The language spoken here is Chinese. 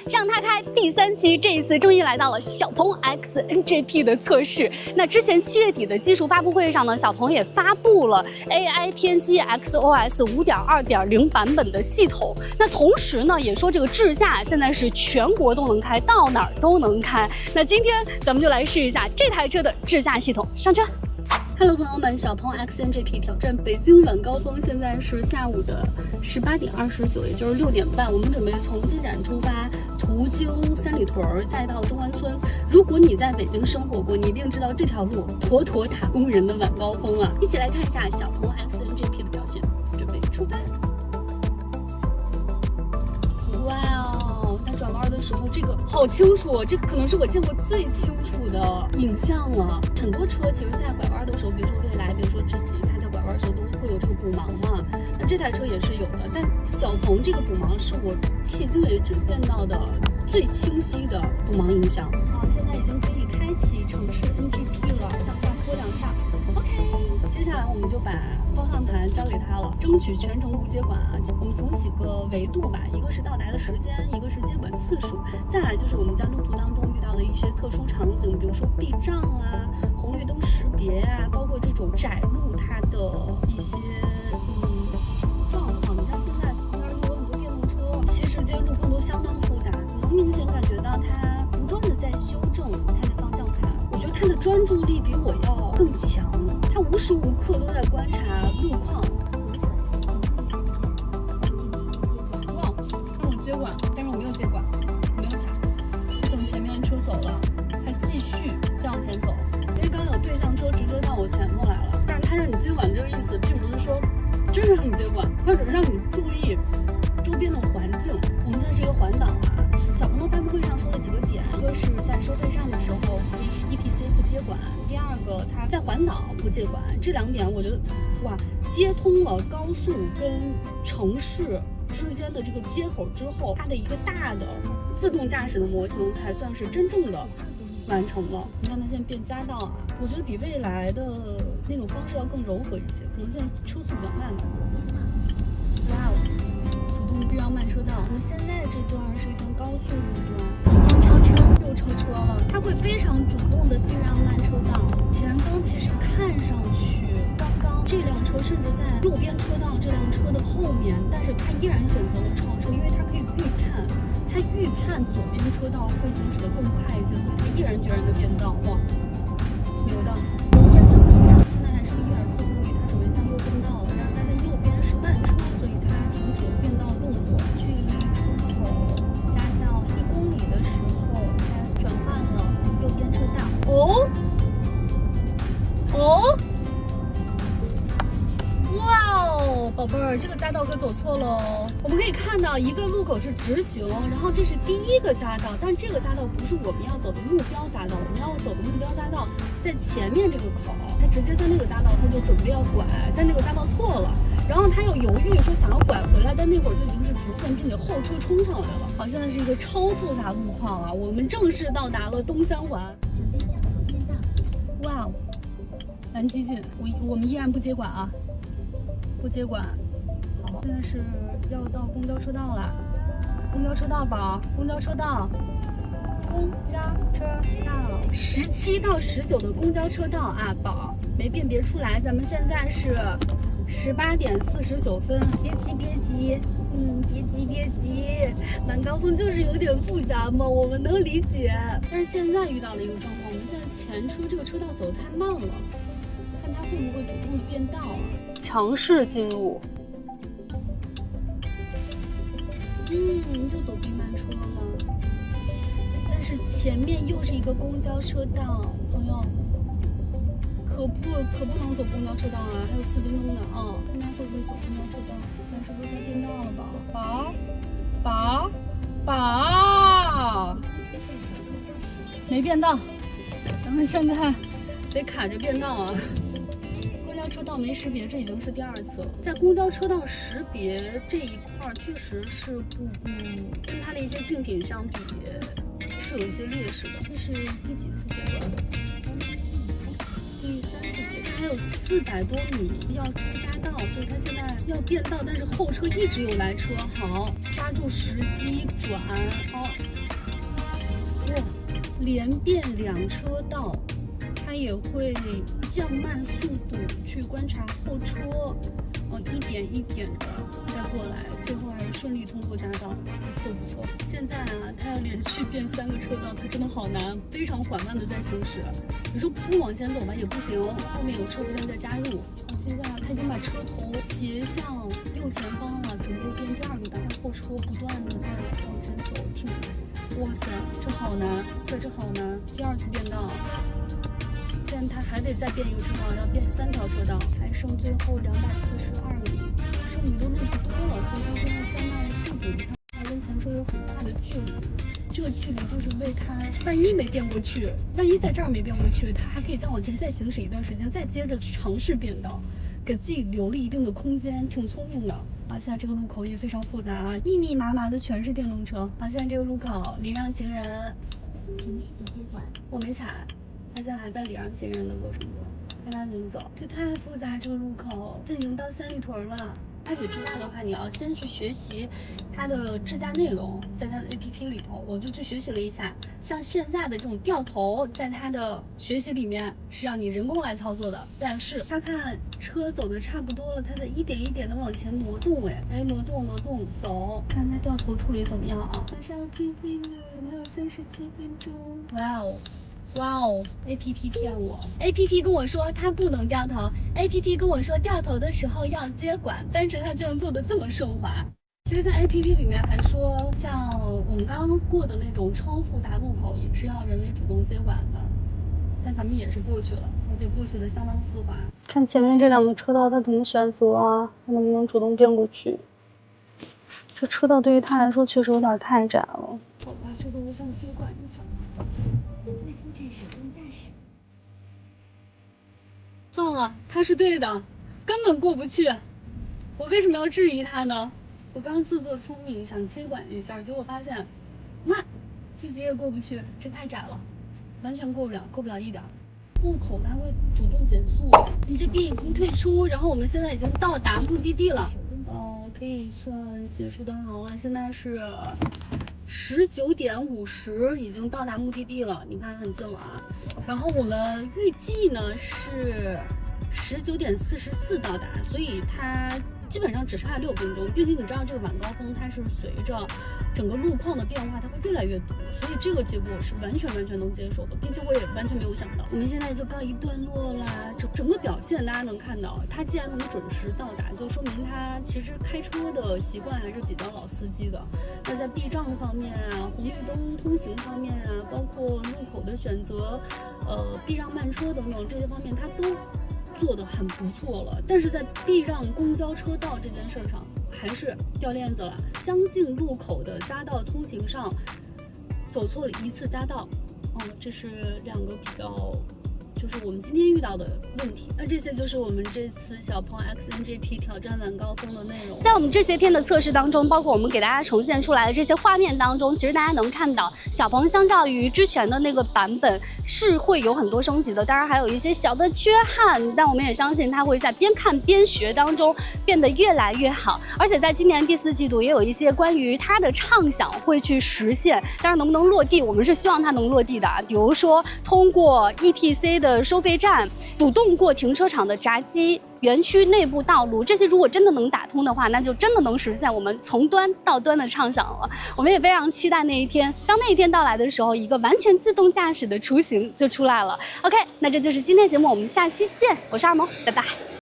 让他开第3期，这一次终于来到了小鹏 X NGP 的测试。那之前7月底的技术发布会上呢，小鹏也发布了 AI 天玑 XOS 5.2.0 版本的系统。那同时呢，也说这个智驾现在是全国都能开，到哪儿都能开。那今天咱们就来试一下这台车的智驾系统，上车。Hello， 朋友们，小鹏 X NGP 挑战北京晚高峰，现在是下午的18点29，也就是6点半。我们准备从金展出发，途经三里屯，再到中关村。如果你在北京生活过，你一定知道这条路妥妥打工人的晚高峰啊！一起来看一下小鹏 X NGP 的表现，准备出发。哇哦，它转弯的时候，这个好清楚，这可能是我见过最清楚的影像了。很多车其实在拐弯的时候，比如说蔚来，比如说智己，它在拐弯的时候都会有这个补盲嘛。那这台车也是有的，但小鹏这个补盲是我迄今为止见到的最清晰的补盲影像。好，现在已经可以开启城市 NGP 了，向下拖2下。OK， 接下来我们就把方向盘交给它了，争取全程无接管啊。我们从几个维度吧，一个是到达的时间，一个是接管次数，再来就是我们在路途当中遇到的一些特殊场景，比如说避障啊、红绿灯识别啊，包括这种窄路它的一些状况。你看现在公园里有很多电动车，其实这些路况都相当复杂，能明显感觉到它不断的在修正它的方向盘。我觉得它的专注力比我要更强，它无时无刻都在观察路况。哇，让我接管，但是我没有接管，没有踩，等前面车走了，还继续这样前走。因为刚刚有对向车直接到我前面来了，但是它让你接管这个意思，并不是说真是让你接管，它只是让你注意周边的环境。我们现在是一个环岛啊，小鹏的发布会上说了几个点，一个是在收费站的时候 ETC 不接管，第二个它在环岛不接管。这2点我觉得哇，接通了高速跟城市之间的这个接口之后，它的一个大的自动驾驶的模型才算是真正的完成了。你看它现在变夹道啊，我觉得比蔚来的那种方式要更柔和一些，可能现在车速比较慢。哇哦，主动避让慢车道。我们现在这段是一段高速路段，即将超车，又超车了。它会非常主动的避让慢车道。前方其实看上去刚刚这辆车甚至在右边车道这辆车的后面，但是它依然选择了超车，因为它可以预判左边车道会行驶的更快一些，所以它毅然决然的变道。哇，牛的！现在还是1.4公里，它准备向右变道了，但是它的右边是慢车，所以它停止了变道动作。距离出口加到1公里的时候，它转换了右边车道。哇哦，宝贝儿，这个夹道可走错了哦。我们可以看到一个路口是直行，然后这是第一个夹道，但这个夹道不是我们要走的目标夹道，我们要走的目标夹道在前面这个口，他直接向那个夹道他就准备要拐，但这个夹道错了，然后他又犹豫说想要拐回来，但那会儿就已经是直线，并且后车冲上来了。好，现在是一个超复杂路况啊，我们正式到达了东三环。准备向左变道。哇哦，蛮激进，我们依然不接管啊。不接管。好，现在是要到公交车道了。公交车道宝，公交车道，公交车道17到19的公交车道啊，宝没辨别出来。咱们现在是18点49分，别急，别急，晚高峰就是有点复杂嘛，我们能理解。但是现在遇到了一个状况，我们现在前车这个车道走得太慢了，看它会不会主动的变道啊？强势进入，又躲避慢车了。但是前面又是一个公交车道，朋友，可不能走公交车道啊，还有4分钟呢啊！看他会不会走公交车道？看是不是该变道了吧？宝，没变道，咱们现在得卡着变道啊。公交车道没识别，这已经是第2次了。在公交车道识别这一块，确实是跟它的一些竞品相比，是有一些劣势的。这是第几次阶段？第3次阶段，它还有400多米要出夹道，所以它现在要变道，但是后车一直有来车。好，抓住时机转，好，连变2车道，它也会降慢速度去观察后车，一点一点的再过来，最后还是顺利通过驾照，不错不错。现在啊，它要连续变3个车道，它真的好难，非常缓慢的在行驶。你说不往前走吧也不行，后面有车不断在加入。现在它已经把车头斜向右前方了，准备变第2个档，后车不断的在往前走，挺快。哇塞，这好难，这好难，第2次变道。现在它还得再变1个车道，要变3条车道，还剩最后242米，剩余的路不多了，所以它现在加慢速度。你看，它跟前车有很大的距离，这个距离就是为它万一没变过去，万一在这儿没变过去，它还可以再往前再行驶一段时间，再接着尝试变道，给自己留了一定的空间，挺聪明的。现在这个路口也非常复杂啊，密密麻麻的全是电动车。现在这个路口礼让行人，停立即接管，我没踩。他现在还在礼让行人的过程中，看他怎么走。这太复杂，这个路口，这已经到三里屯了。爱彼之家的话，你要先去学习它的智驾内容，在它的 APP 里头，我就去学习了一下。像现在的这种掉头，在它的学习里面是让你人工来操作的，但是他看车走的差不多了，他在一点一点的往前挪动，挪动，走，看它掉头处理怎么样啊？马上要退飞了，还有37分钟。哇哦 ，APP 骗我 ，APP 跟我说它不能掉头 ，APP 跟我说掉头的时候要接管，但是它居然做的这么顺滑。其实，在 APP 里面还说，像我们刚刚过的那种超复杂路口，也是要人为主动接管的，但咱们也是过去了，而且过去的相当丝滑。看前面这2个车道，他怎么选择啊？他能不能主动变过去？这车道对于他来说确实有点太窄了。好吧，这个我想接管一下。算了，他是对的，根本过不去。我为什么要质疑他呢？我刚自作聪明想接管一下，结果发现，那自己也过不去，这太窄了，完全过不了一点。路口它会主动减速，你这边已经退出，然后我们现在已经到达目的地了。可以算结束导航了。现在是19点50，已经到达目的地了。你看很近了啊。然后我们预计呢是19点44到达，所以它基本上只差6分钟。并且你知道这个晚高峰它是随着整个路况的变化，它会越来越堵，所以这个结果是完全能接受的，并且我也完全没有想到。我们现在就告一段落啦，整个表现大家能看到，它既然能准时到达，就说明它其实开车的习惯还是比较老司机的。那在避障方面啊，红绿灯通行方面啊，包括路口的选择，避让慢车等等这些方面，它都做得很不错了。但是在避让公交车道这件事上，还是掉链子了。将近路口的匝道通行上走错了1次匝道，这是2个比较，就是我们今天遇到的问题。那这些就是我们这次小鹏 XNGP 挑战晚高峰的内容。在我们这些天的测试当中，包括我们给大家呈现出来的这些画面当中，其实大家能看到，小鹏相较于之前的那个版本是会有很多升级的，当然还有一些小的缺憾，但我们也相信它会在边看边学当中变得越来越好。而且在今年第4季度也有一些关于它的畅想会去实现，当然能不能落地，我们是希望它能落地的啊。比如说通过 ETC 的收费站，主动过停车场的闸机，园区内部道路，这些如果真的能打通的话，那就真的能实现我们从端到端的畅想了。我们也非常期待那一天，当那一天到来的时候，一个完全自动驾驶的雏形就出来了。OK， 那这就是今天节目，我们下期见，我是二萌，拜拜。